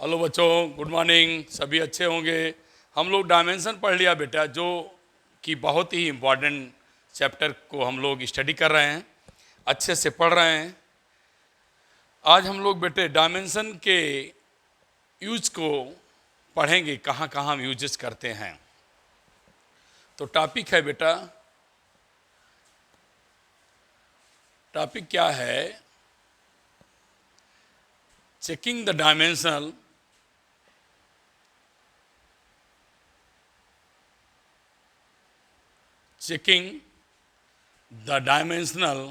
Hello बच्चों, good morning. सभी अच्छे होंगे। हम लोग डायमेंशन पढ़ लिया बेटा, जो कि बहुत ही इम्पॉर्टेंट चैप्टर को हम लोग स्टडी कर रहे हैं, अच्छे से पढ़ रहे हैं। आज हम लोग बेटे डायमेंशन के यूज को पढ़ेंगे, कहाँ कहाँ हम यूजेस करते हैं। तो टॉपिक है बेटा, टॉपिक क्या है? Checking the dimension checking the dimensional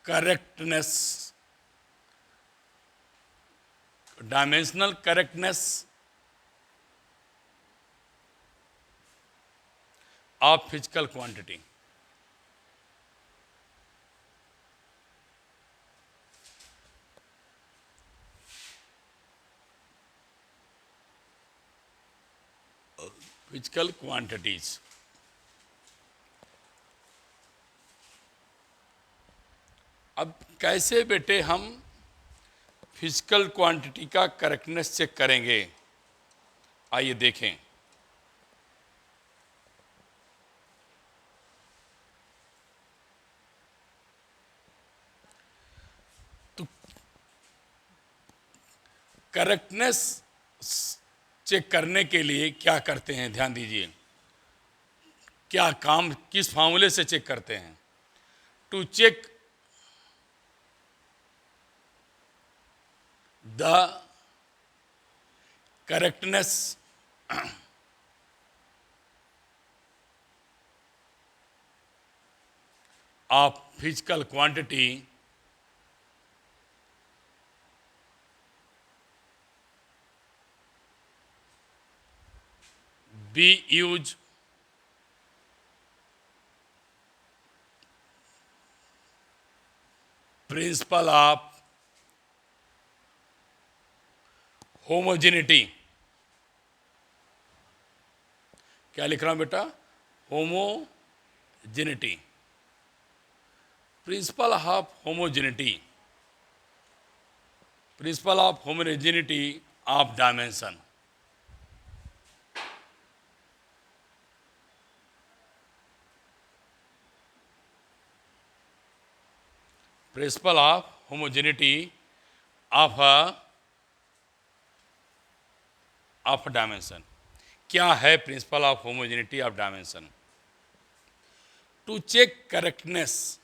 correctness of physical quantity। Physical quantities. अब कैसे बेटे हम फिजिकल क्वांटिटी का करेक्टनेस चेक करेंगे, आइए देखें। तो करेक्टनेस चेक करने के लिए क्या करते हैं, ध्यान दीजिए। क्या काम, किस फार्मूले से चेक करते हैं? To check the correctness of physical quantity we use principle of homogeneity। क्या लिख रहा हूं बेटा? Homogeneity, principle of homogeneity, principle of homogeneity of dimension. Principle of homogeneity of dimension. क्या है principle of homogeneity of dimension? To check correctness,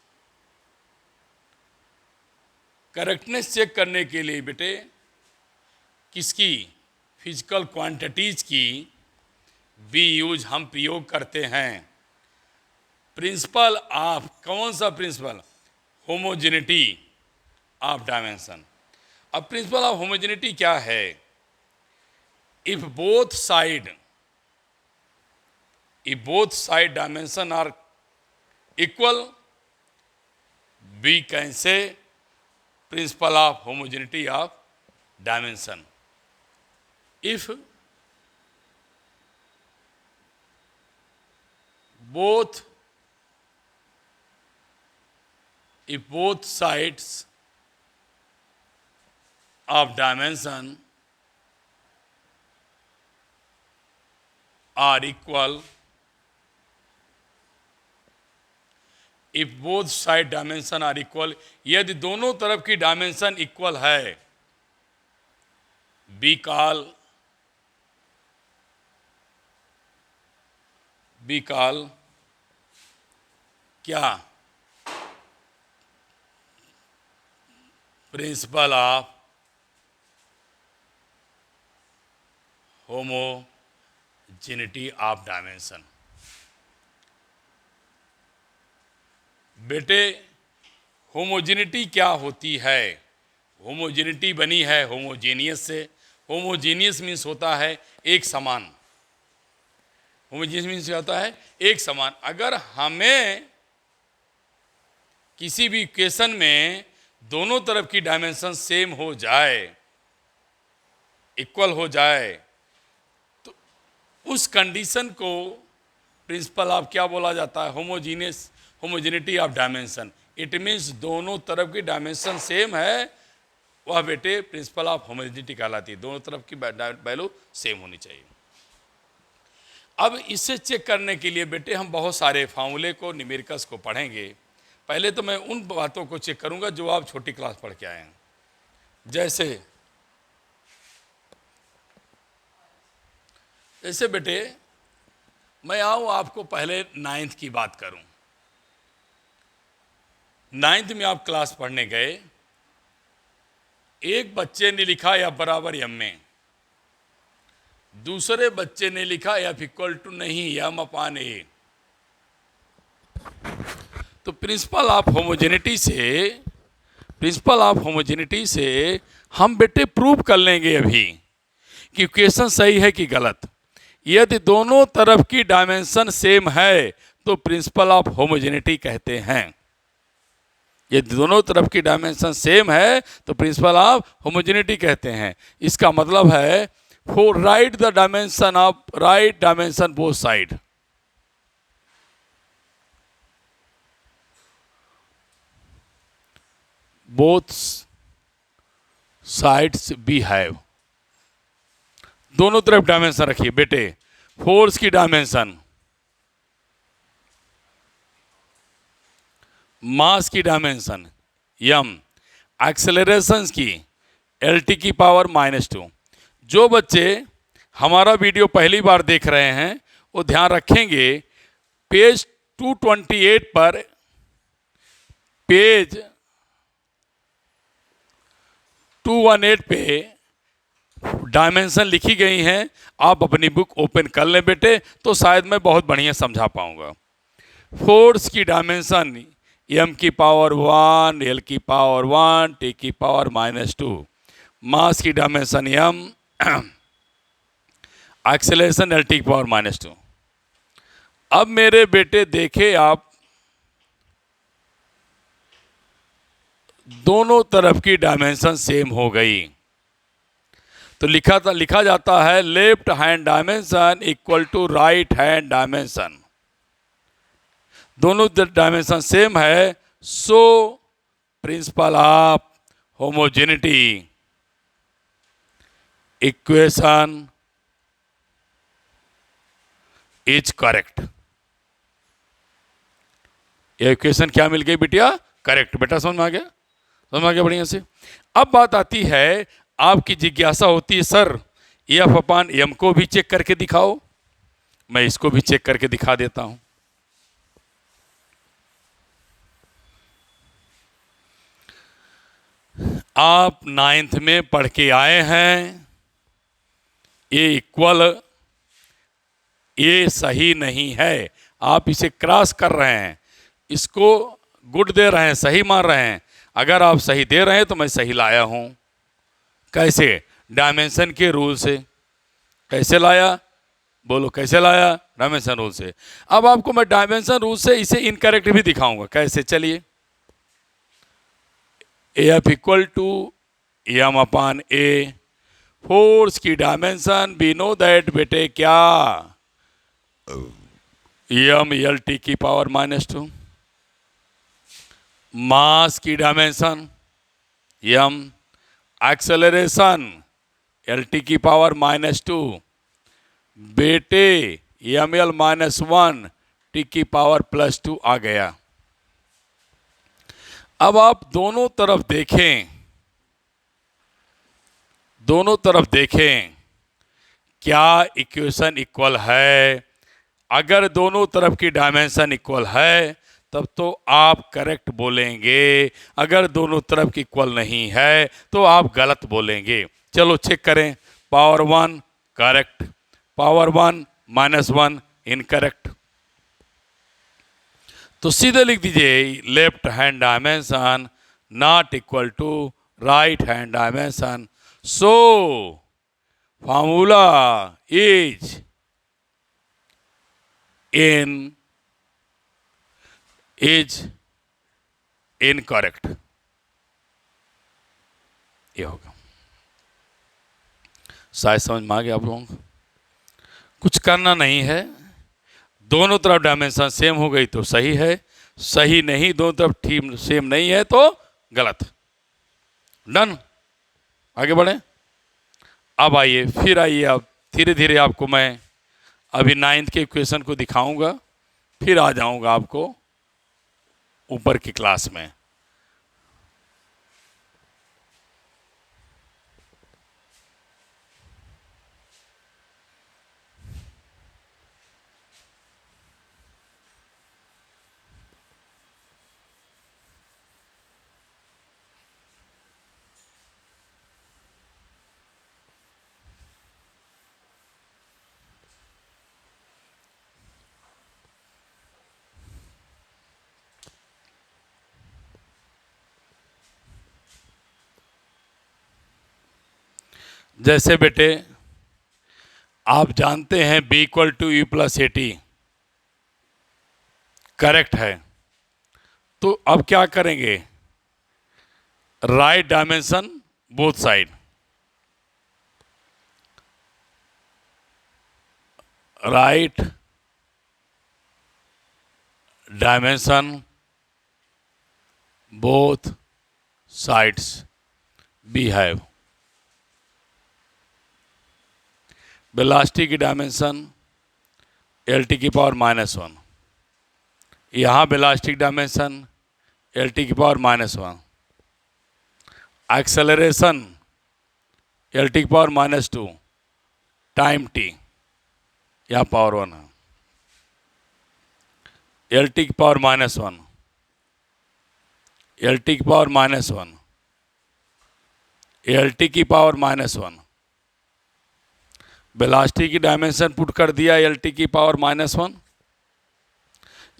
correctness check करने के लिए बेटे किसकी? फिजिकल क्वांटिटीज की भी यूज हम प्रयोग करते हैं प्रिंसिपल ऑफ, कौन सा प्रिंसिपल? Homogeneity of dimension. अब प्रिंसिपल ऑफ होमोजेनिटी क्या है? If both side dimension are equal, we can say principle of homogeneity of dimension. If both sides of dimension are equal, if both side dimension are equal, यदि दोनों तरफ की dimension equal है, we call क्या? Principal of homogeneity of dimension. बेटे homogeneity क्या होती है? होमोजेनिटी बनी है होमोजेनियस से। होमोजेनियस मीन्स होता है एक समान। होमोजेनियस मीन्स होता है एक समान। अगर हमें किसी भी इक्वेशन में दोनों तरफ की डायमेंशन सेम हो जाए, इक्वल हो जाए, तो उस कंडीशन को प्रिंसिपल ऑफ क्या बोला जाता है, homogeneity of dimension. It means दोनों तरफ की डायमेंशन सेम है, वह बेटे प्रिंसिपल ऑफ होमोजीनिटी कहलाती है। दोनों तरफ की वैल्यू सेम होनी चाहिए। अब इसे चेक करने के लिए बेटे हम बहुत सारे फार्मूले को, न्यूमेरिकल्स को पढ़ेंगे। पहले तो मैं उन बातों को चेक करूंगा जो आप छोटी क्लास पढ़ के आए हैं। जैसे बेटे मैं आऊं आपको पहले 9th की बात करूं। 9th में आप क्लास पढ़ने गए, एक बच्चे ने लिखा एफ बराबर एम में, दूसरे बच्चे ने लिखा एफ इक्वल टू नहीं एम अपान ए। तो प्रिंसिपल ऑफ होमोजेनिटी से हम बेटे प्रूव कर लेंगे अभी कि इक्वेशन सही है कि गलत। यदि दोनों तरफ की डायमेंशन सेम है तो प्रिंसिपल ऑफ होमोजेनिटी कहते हैं। यदि दोनों तरफ की डायमेंशन सेम है तो प्रिंसिपल ऑफ होमोजेनिटी कहते हैं। इसका मतलब है for right dimension both side, both sides behave. दोनों तरफ डायमेंशन रखिए बेटे। फोर्स की डायमेंशन, मास की डायमेंशन यम, एक्सेलरेशन की LT की पावर -2। जो बच्चे हमारा वीडियो पहली बार देख रहे हैं वो ध्यान रखेंगे, पेज 228 पर, पेज 218 पे डायमेंशन लिखी गई हैं। आप अपनी बुक ओपन कर लें बेटे तो शायद मैं बहुत बढ़िया समझा पाऊंगा। फोर्स की डायमेंशन m की पावर 1, L की पावर 1, T की पावर -2। मास की डायमेंशन m, एक्सेलरेशन LT की पावर -2। अब मेरे बेटे देखे आप, दोनों तरफ की डायमेंशन सेम हो गई तो लिखा जाता है left hand dimension equal to right hand dimension. दोनों डायमेंशन सेम है, so principle of homogeneity equation is correct. ये इक्वेशन क्या मिल गई बिटिया? करेक्ट। बेटा समझ में आ गया? समझ में आ गया बढ़िया से? अब बात आती है, आपकी जिज्ञासा होती है सर एफ अपान एम को भी चेक करके दिखाओ। मैं इसको भी चेक करके दिखा देता हूं। आप 9th में पढ़ के आए हैं, ये इक्वल, ये सही नहीं है, आप इसे क्रॉस कर रहे हैं, इसको गुड दे रहे हैं, सही मान रहे हैं। अगर आप सही दे रहे हैं तो मैं सही लाया हूं। कैसे? डायमेंशन के रूल से। कैसे लाया? बोलो कैसे लाया? डायमेंशन रूल से। अब आपको मैं डायमेंशन रूल से इसे इनकरेक्ट भी दिखाऊंगा। कैसे? चलिए, F equal to M upon A. Force की डायमेंशन वी नो दैट बेटे क्या, एम LT की पावर -2। मास की डायमेंशन m, एक्सेलरेशन LT की पावर -2 बेटे ml -1 T की पावर +2 आ गया। अब आप दोनों तरफ देखें, दोनों तरफ देखें क्या इक्वेशन इक्वल है। अगर दोनों तरफ की डायमेंशन इक्वल है तब तो आप करेक्ट बोलेंगे, अगर दोनों तरफ की इक्वल नहीं है तो आप गलत बोलेंगे। चलो चेक करें। Power 1 correct, power 1 -1 incorrect. तो सीधे लिख दीजिए left hand dimension not equal to right hand dimension, so formula is incorrect. ये होगा। शायद समझ में आ गया आप लोगों को? कुछ करना नहीं है, दोनों तरफ डायमेंशन सेम हो गई तो सही है, सही नहीं, दोनों तरफ ठीक सेम नहीं है तो गलत। डन, आगे बढ़े। अब आइए, फिर आइए, अब धीरे धीरे आपको मैं अभी 9th के इक्वेशन को दिखाऊंगा, फिर आ जाऊंगा आपको ऊपर की क्लास में। जैसे बेटे आप जानते हैं b equal to U plus A T correct है, तो अब क्या करेंगे, right dimension both side, right dimension both sides behave. Velocity की डायमेंशन एल टी की पावर -1, यहाँ वेलोसिटी डायमेंशन एल टी की पावर -1, एक्सेलरेशन एल टी की पावर -2, टाइम टी यहाँ पावर 1 है, एल टी की पावर -1, एल टी की power -1, L T की पावर -1, वेलोसिटी की डायमेंशन पुट कर दिया एल टी की पावर -1,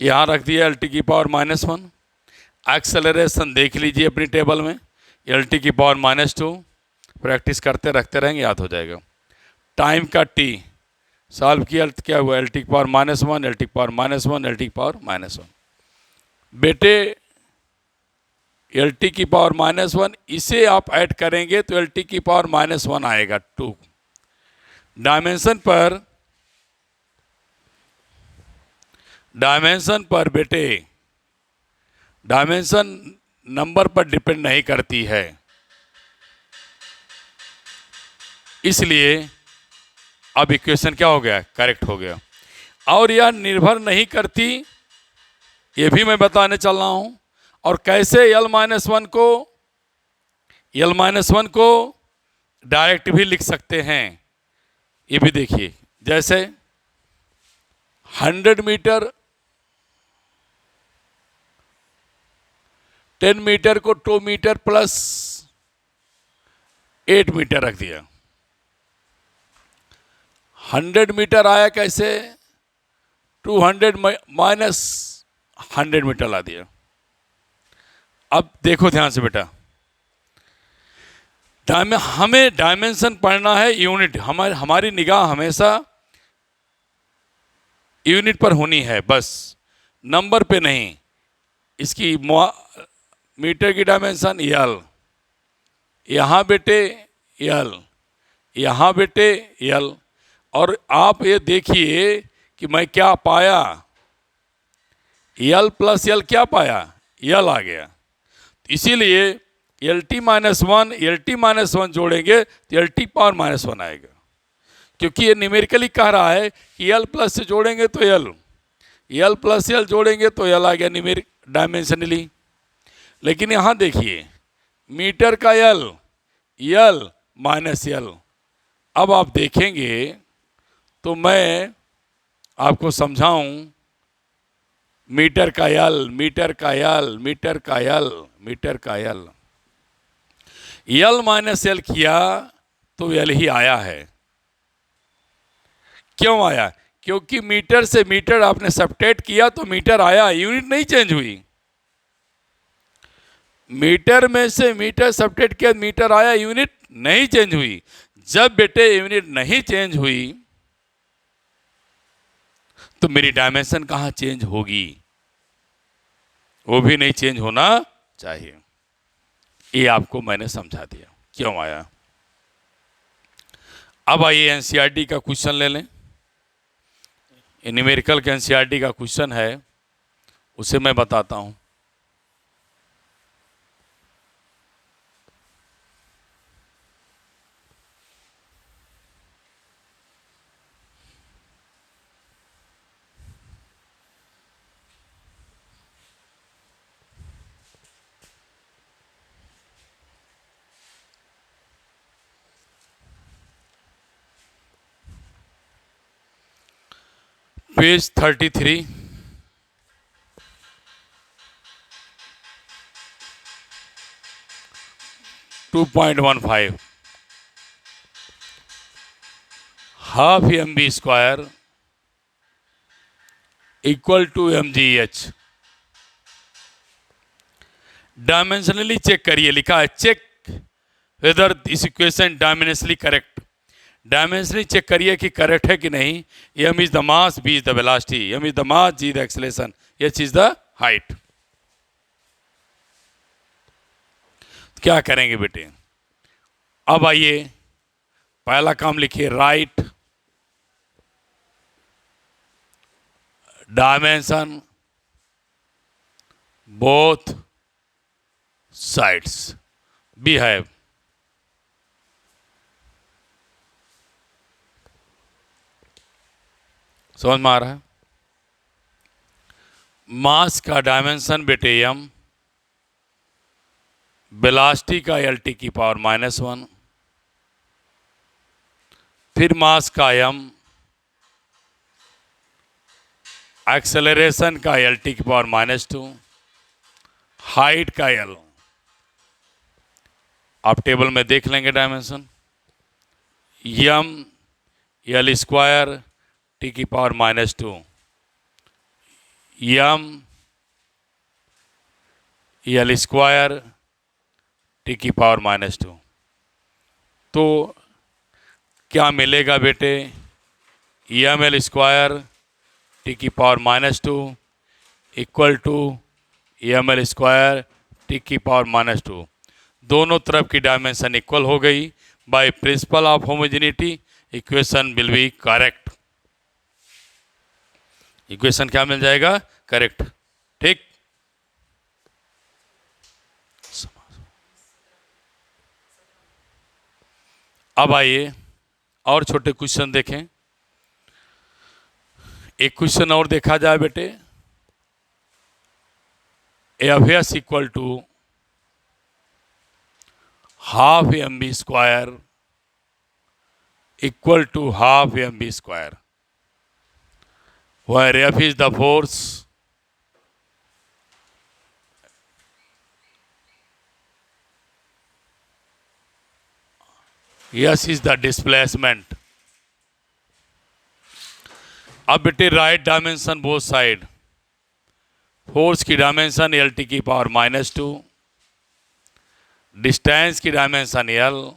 यहाँ रख दिया एल टी की पावर -1, एक्सेलरेशन देख लीजिए अपनी टेबल में एल टी की पावर -2, प्रैक्टिस करते रखते रहेंगे याद हो जाएगा। टाइम का टी सॉल्व किया क्या हुआ, एल टी की पावर -1, एल टी की पावर -1, एल टी की पावर -1। बेटे एल टी की पावर -1 इसे आप ऐड करेंगे तो एल टी की पावर -1 आएगा 2। डायमेंशन पर बेटे डायमेंशन नंबर पर डिपेंड नहीं करती है, इसलिए अब इक्वेशन क्या हो गया, करेक्ट हो गया। और यह निर्भर नहीं करती, ये भी मैं बताने चल रहा हूं। और कैसे L -1 को डायरेक्ट भी लिख सकते हैं, ये भी देखिए। जैसे 100 मीटर 10 मीटर को 2 मीटर प्लस 8 मीटर रख दिया, 100 मीटर आया कैसे, 200 माइनस 100 मीटर ला दिया। अब देखो ध्यान से बेटा, हमें डायमेंशन पढ़ना है यूनिट, हमारी निगाह हमेशा यूनिट पर होनी है, बस नंबर पे नहीं। इसकी मीटर की डायमेंशन L, यहाँ बेटे L, यहाँ बेटे L। और आप ये देखिए कि मैं क्या पाया, L प्लस L क्या पाया, L आ गया। इसीलिए एल टी -1 जोड़ेंगे तो एल टी पावर -1 आएगा, क्योंकि ये न्यूमेरिकली कह रहा है कि L प्लस से जोड़ेंगे तो L प्लस L जोड़ेंगे तो L आ गया न्यूमेरिक डायमेंशनली। लेकिन यहाँ देखिए मीटर का L -L। अब आप देखेंगे तो मैं आपको समझाऊं, मीटर का L -L किया तो L ही आया है। क्यों आया, क्योंकि मीटर से मीटर आपने सब्ट्रैक्ट किया तो मीटर आया, यूनिट नहीं चेंज हुई। मीटर में से मीटर सब्ट्रैक्ट किया, मीटर आया, यूनिट नहीं चेंज हुई। जब बेटे यूनिट नहीं चेंज हुई तो मेरी डायमेंशन कहां चेंज होगी, वो भी नहीं चेंज होना चाहिए। ये आपको मैंने समझा दिया क्यों आया। अब आइए एनसीईआरटी का क्वेश्चन ले लें। न्यूमेरिकल के एनसीईआरटी का क्वेश्चन है, उसे मैं बताता हूँ। Page 33, to 2.15, half M B square equal to M G H. Dimensionally check करिए, लिखा है check whether this equation dimensionally correct. Dimensionally check करिए कि करेक्ट है कि नहीं। M is the mass, B is the velocity, M is the mass, G the acceleration, H is the height. क्या करेंगे बेटे? अब आइए, पहला काम लिखिए, right dimension both sides behave. समझ में आ रहा है? मास का डायमेंशन बेटे एम, वेलोसिटी का एल टी की पावर -1, फिर मास का एम, एक्सेलरेशन का एल टी की पावर -2, हाइट का एल। आप टेबल में देख लेंगे dimension. M L square T की power -2, M L square T की पावर -2। तो क्या मिलेगा बेटे? एम एल स्क्वायर टी की power -2 equal to M L square T की पावर -2। दोनों तरफ की डायमेंशन इक्वल हो गई। By principle of homogeneity equation will be correct. Equation क्या मिल जाएगा? करेक्ट। ठीक। अब आइए और छोटे क्वेश्चन देखें। एक क्वेश्चन और देखा जाए बेटे। F S equal to half M B square equal to half M B square, where F is the force, S is the displacement. अब बेटे right dimension both side, force की डायमेंशन एल टी की power -2, distance की dimension L,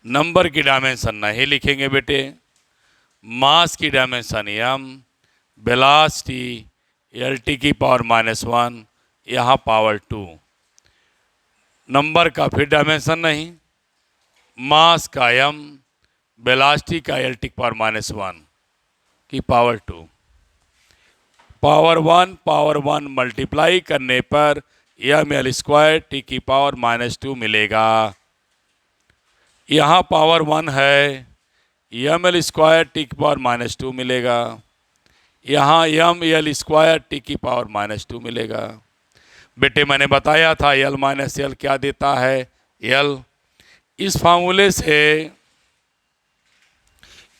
number की dimension नहीं लिखेंगे बेटे, mass की dimension M, velocity L T की पावर -1, यहाँ पावर 2, नंबर का फिर डायमेंशन नहीं, मास का एम, वेलोसिटी का एल टी की पावर -1 की पावर 2, पावर 1 मल्टीप्लाई करने पर एम एल स्क्वायर टी की पावर -2 मिलेगा। यहाँ पावर 1 है, एम एल स्क्वायर टी की पावर -2 मिलेगा। यहाँ एम एल स्क्वायर टी की पावर -2 मिलेगा। बेटे मैंने बताया था एल माइनस एल क्या देता है? एल। इस फार्मूले से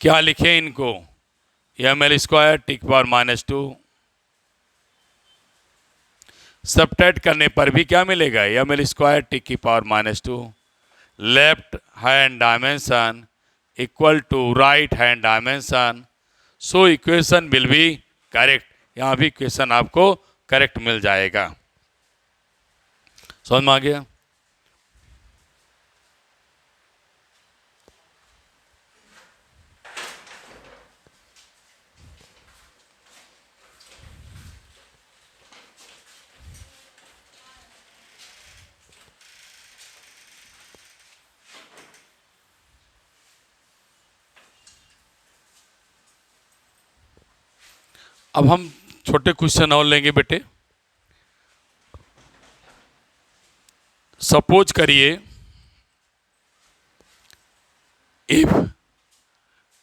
क्या लिखें इनको? एम एल स्क्वायर टी की पावर -2 सबट्रैक्ट करने पर भी क्या मिलेगा? एम एल स्क्वायर टी की power -2। Left hand dimension equal to right hand dimension, so equation will be correct. यहाँ भी इक्वेशन आपको करेक्ट मिल जाएगा। समझ में आ गया? अब हम छोटे क्वेश्चन और लेंगे बेटे। सपोज करिए if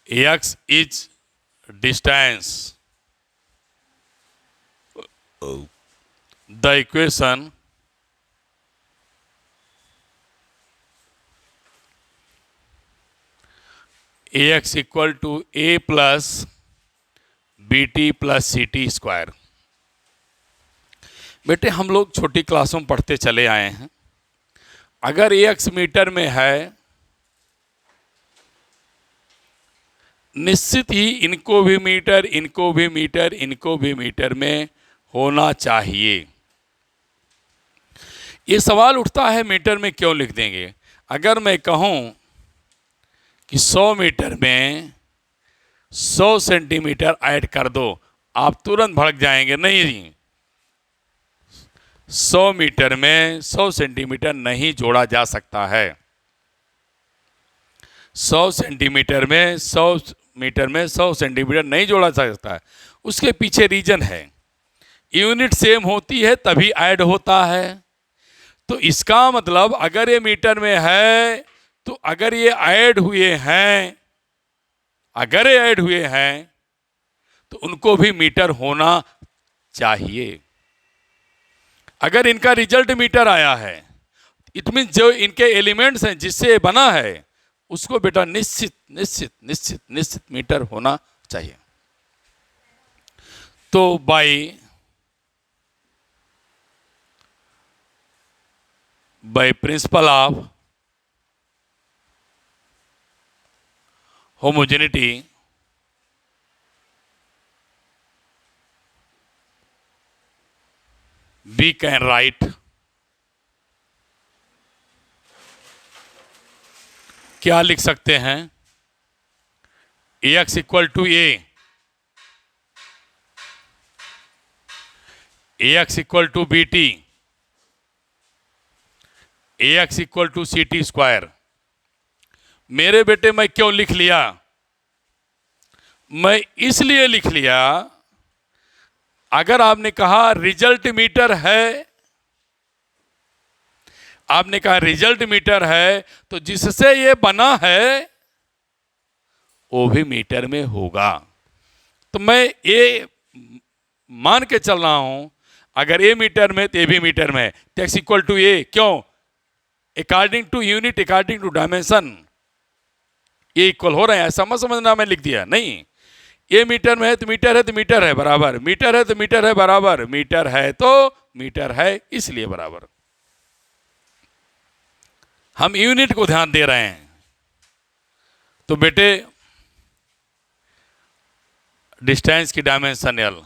x is distance the equation ax equal to a plus B T plus C T square. बेटे हम लोग छोटी क्लासों में पढ़ते चले आए हैं, अगर ax मीटर में है निश्चित ही इनको भी मीटर, इनको भी मीटर, इनको भी मीटर में होना चाहिए। ये सवाल उठता है मीटर में क्यों लिख देंगे। अगर मैं कहूं कि 100 मीटर में 100 सेंटीमीटर ऐड कर दो, आप तुरंत भड़क जाएंगे, नहीं जी 100 मीटर में 100 सेंटीमीटर नहीं जोड़ा जा सकता है। 100 सेंटीमीटर में 100 मीटर में 100 सेंटीमीटर नहीं जोड़ा जा सकता है। उसके पीछे रीजन है, यूनिट सेम होती है तभी ऐड होता है। तो इसका मतलब अगर ये मीटर में है तो अगर ये ऐड हुए हैं, अगर ये ऐड हुए हैं तो उनको भी मीटर होना चाहिए। अगर इनका रिजल्ट मीटर आया है, इट मीन जो इनके एलिमेंट्स हैं जिससे ये बना है उसको बेटा निश्चित निश्चित निश्चित निश्चित मीटर होना चाहिए। तो by principle of homogeneity we can write क्या लिख सकते हैं, ax equal to ax equal to B T, ax equal to C T square. मेरे बेटे मैं क्यों लिख लिया, मैं इसलिए लिख लिया अगर आपने कहा रिजल्ट मीटर है, आपने कहा रिजल्ट मीटर है तो जिससे ये बना है वो भी मीटर में होगा। तो मैं ये मान के चल रहा हूं अगर ए मीटर में तो ये भी मीटर में, तो x इक्वल टू ए, क्यों, according to unit, according to dimension ये इक्वल हो रहे हैं। ऐसा मत समझना मैं लिख दिया, नहीं, ये मीटर में है तो मीटर है तो मीटर है बराबर, मीटर है तो मीटर है बराबर, मीटर है तो मीटर है इसलिए बराबर। हम यूनिट को ध्यान दे रहे हैं। तो बेटे डिस्टेंस की dimension L,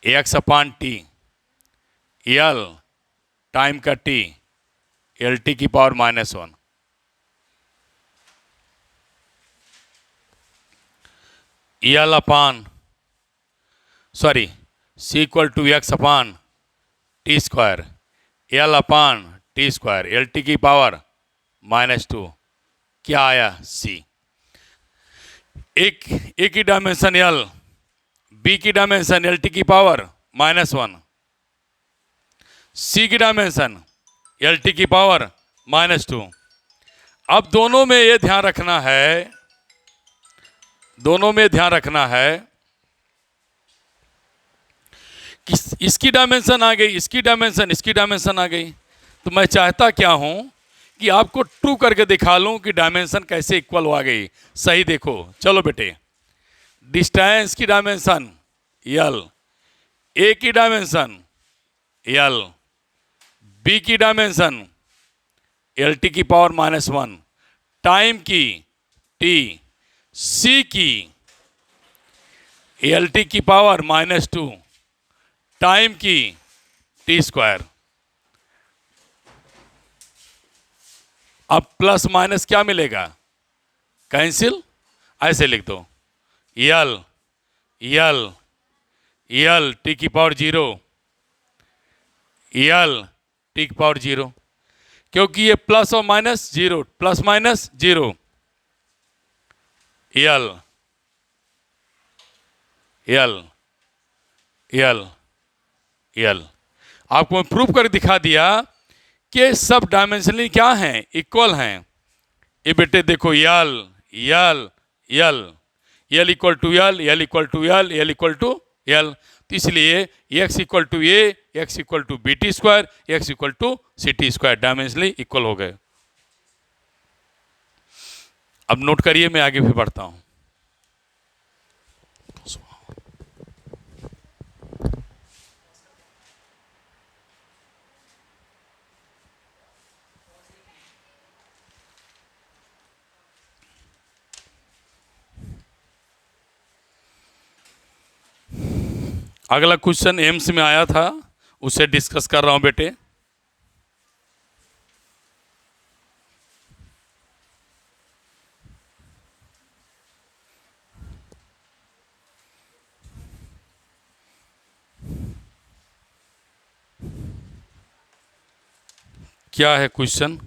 X upon T, L time का टी, एल टी की power -1, L upon sorry C equal to X upon T square, L upon T square, L T की पावर -2, क्या आया सी। एक की डायमेंशन एल, बी की dimension L T की power -1, C की डायमेंशन एल टी की पावर -2। अब दोनों में ये ध्यान रखना है, दोनों में ध्यान रखना है कि इसकी डायमेंशन आ गई, इसकी डायमेंशन आ गई। तो मैं चाहता क्या हूं कि आपको ट्रू करके दिखा लूं कि डायमेंशन कैसे इक्वल हो आ गई। सही देखो, चलो बेटे, डिस्टेंस की डायमेंशन एल, ए की डायमेंशन एल, बी की डायमेंशन एल टी की पावर -1, टाइम की टी, सी की एल टी की पावर -2, टाइम की टी स्क्वायर। अब प्लस माइनस क्या मिलेगा, कैंसिल, ऐसे लिख दो एल एल एल टी की पावर 0, एल टी की पावर 0, क्योंकि ये प्लस और minus 0, plus minus 0, L L L L. आपको मैं प्रूफ कर दिखा दिया कि सब डायमेंशनली क्या हैं, इक्वल हैं। ये बेटे देखो L L L, L equal to L, L equal to L, L equal to L. तो इसलिए X equal to A, X equal to B T square, X equal to C T square, dimensionally equal हो गए। अब note करिए, मैं आगे भी बढ़ता हूं। अगला क्वेश्चन एम्स में आया था, उसे डिस्कस कर रहा हूं बेटे। क्या है question?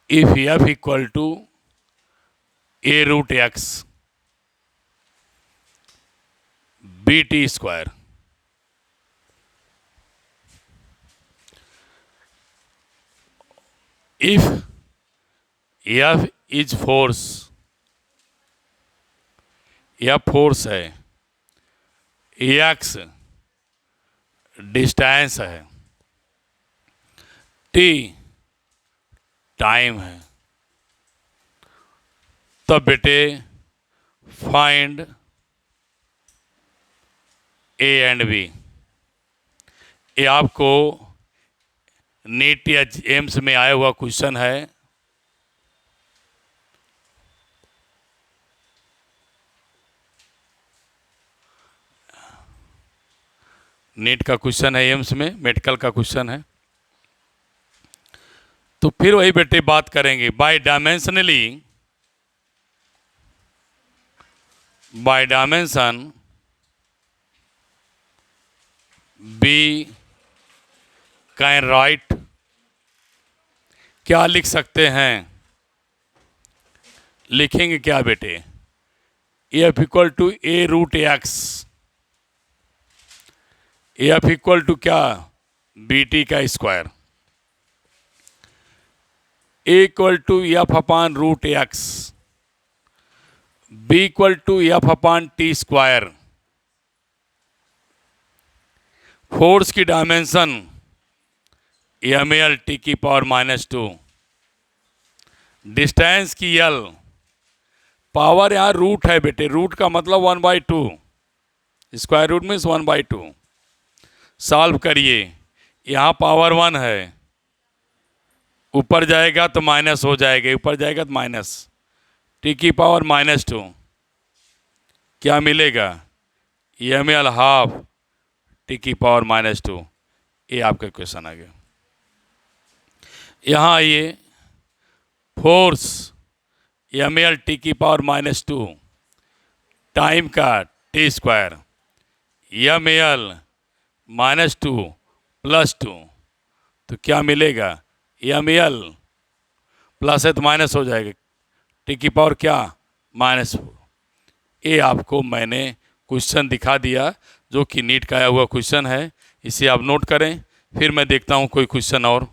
If F equal to A root X B T square, if F is force, या फोर्स है, एक्स डिस्टेंस है, टी टाइम है, तब बेटे फाइंड ए एंड बी। ये आपको नीट या एम्स में आया हुआ क्वेश्चन है। नीट का क्वेश्चन है, एम्स में मेडिकल का क्वेश्चन है। तो फिर वही बेटे बात करेंगे by dimension we can write, क्या लिख सकते हैं? लिखेंगे क्या बेटे? F equal to A root X, F equal to क्या? बी टी का square, A equal to F upon root X, B equal to F upon T square. Force की डायमेंशन एम एल टी की power -2, distance की L, power यहाँ root है बेटे, root का मतलब 1/2, स्क्वायर रूट मीन्स 1/2। सॉल्व करिए, यहाँ पावर 1 है, ऊपर जाएगा तो माइनस हो जाएगा, ऊपर जाएगा तो माइनस, टी की पावर -2, क्या मिलेगा? एम एल हाफ टी की पावर -2। ये आपका क्वेश्चन आ गया। यहाँ आइए, फोर्स एम एल टी की पावर -2, टाइम का टी स्क्वायर, एम एल -2 + 2, तो क्या मिलेगा? एम एल प्लस है तो माइनस हो जाएगा, टी की पावर क्या? -4। ये आपको मैंने क्वेश्चन दिखा दिया जो कि नीट का आया हुआ क्वेश्चन है, इसे आप नोट करें। फिर मैं देखता हूँ कोई क्वेश्चन और।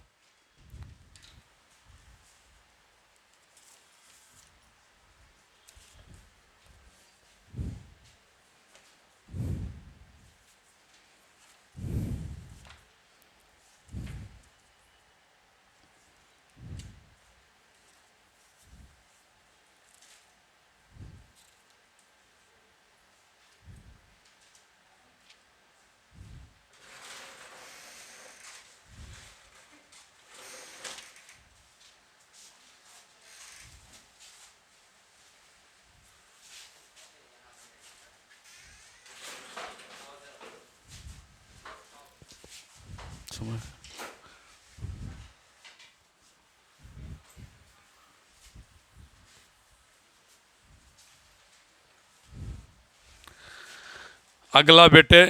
अगला बेटे,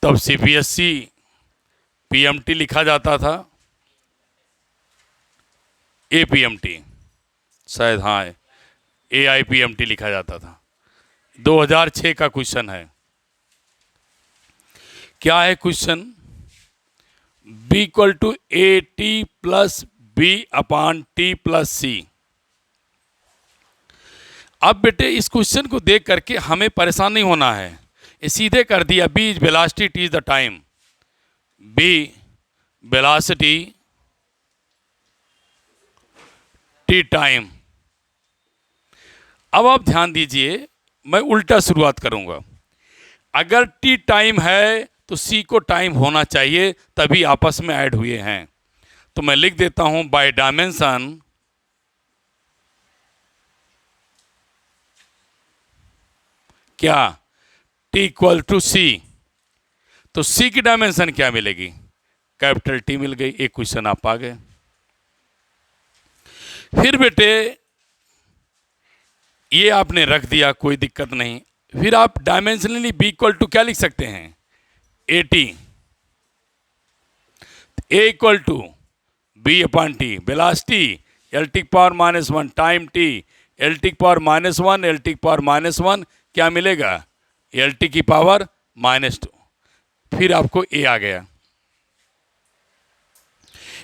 तब सीपीएससी पीएमटी लिखा जाता था, एपीएमटी शायद हाँ, AIPMT लिखा जाता था। 2006 का क्वेश्चन है। क्या है question? B equal to AT plus B/T+C। अब बेटे इस क्वेश्चन को देख करके हमें परेशान नहीं होना है, ये सीधे कर दिया। B is velocity, T is the time. B velocity, T time. अब आप ध्यान दीजिए, मैं उल्टा शुरुआत करूंगा। अगर T टाइम है तो C को टाइम होना चाहिए, तभी आपस में ऐड हुए हैं। तो मैं लिख देता हूं बाय डायमेंशन क्या? T equal to C। तो C की डायमेंशन क्या मिलेगी? कैपिटल T मिल गई। एक क्वेश्चन आप आ गए। फिर बेटे ये आपने रख दिया, कोई दिक्कत नहीं। फिर आप डायमेंशनली B इक्वल टू क्या लिख सकते हैं? AT। A equal to B/T velocity, L⁻⁻1 time T, L⁻⁻1 L⁻⁻1 क्या मिलेगा? L⁻⁻²। फिर आपको A आ गया।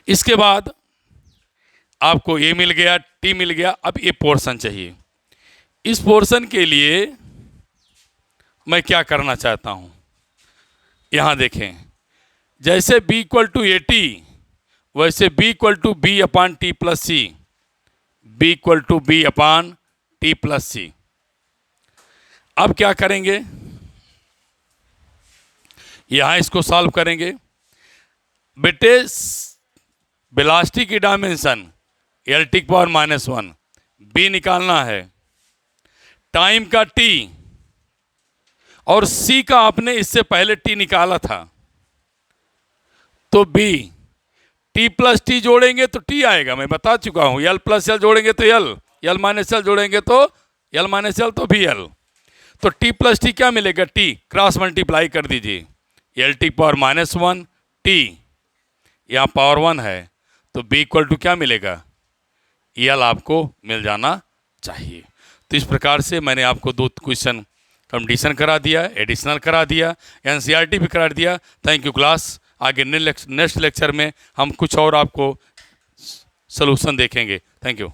इसके बाद आपको A मिल गया, T मिल गया। अब ये पोर्शन चाहिए। इस पोर्शन के लिए मैं क्या करना चाहता हूं, यहां देखें। जैसे B इक्वल टू AT, वैसे B equal to B/T+C, B equal to B/T+C। अब क्या करेंगे? यहां इसको सॉल्व करेंगे। बेटे वेलोसिटी की डायमेंशन L⁻⁻1, B निकालना है, टाइम का T, और C का आपने इससे पहले T निकाला था, तो B। T प्लस T जोड़ेंगे तो T आएगा, मैं बता चुका हूं। L प्लस L जोड़ेंगे तो L, L माइनस L जोड़ेंगे तो L माइनस L, तो भी L। तो T प्लस T क्या मिलेगा? T क्रॉस मल्टीप्लाई कर दीजिए, L⁻⁻1 T, यहाँ पावर 1 है, तो B इक्वल टू क्या मिलेगा? L आपको मिल जाना चाहिए। तो इस प्रकार से मैंने आपको 2 क्वेश्चन कंपटीशन करा दिया, एडिशनल करा दिया, NCERT भी करा दिया। Thank you class. आगे नेक्स्ट लेक्चर में हम कुछ और आपको सलूशन देखेंगे। Thank you.